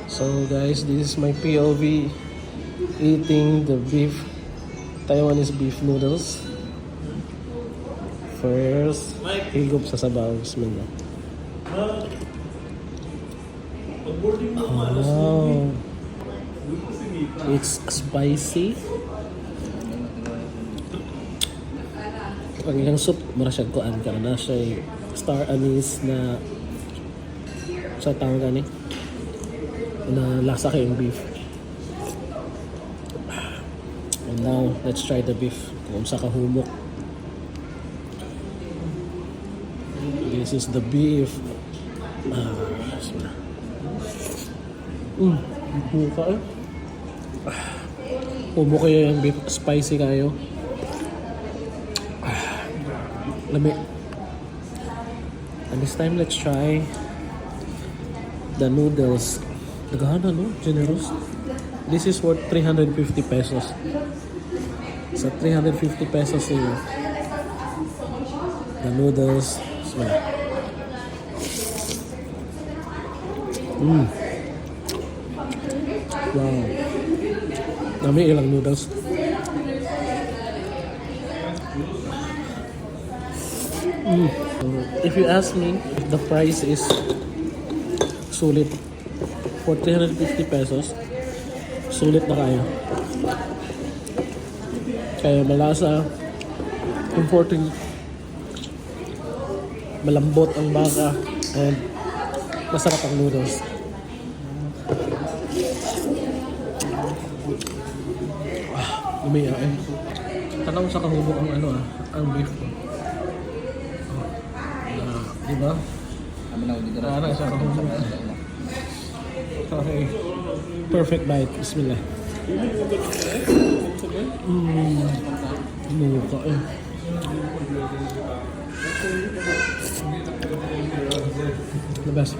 So guys, this is my POV eating the beef, Taiwanese beef noodles. First, higop sa sabaw. Bismillah. Oh, it's spicy. Ang ilang soup, mara siya kuan ka na siya star anise na sa tawag gani na lasa kayong beef. And now, let's try the beef kung sa kahumok. This is the beef. Buka eh. Humok kayo yung beef, spicy kayo. Lami. And this time, let's try the noodles. Nagahana, no? Generous. This is worth 350 pesos. Sa 350 pesos yung the noodles. Smell. Wow. Dami ilang noodles. If you ask me if the price is sulit for 350 pesos, sulit na kaya. Kaya malasa, comforting, malambot ang baka, and masarap ang noodles. Umiyak eh. Tanong sa kahubok ang ang beef. Diba? Parang sa kahubok. Okay. Perfect bite. Bismillah. Muka eh. The best.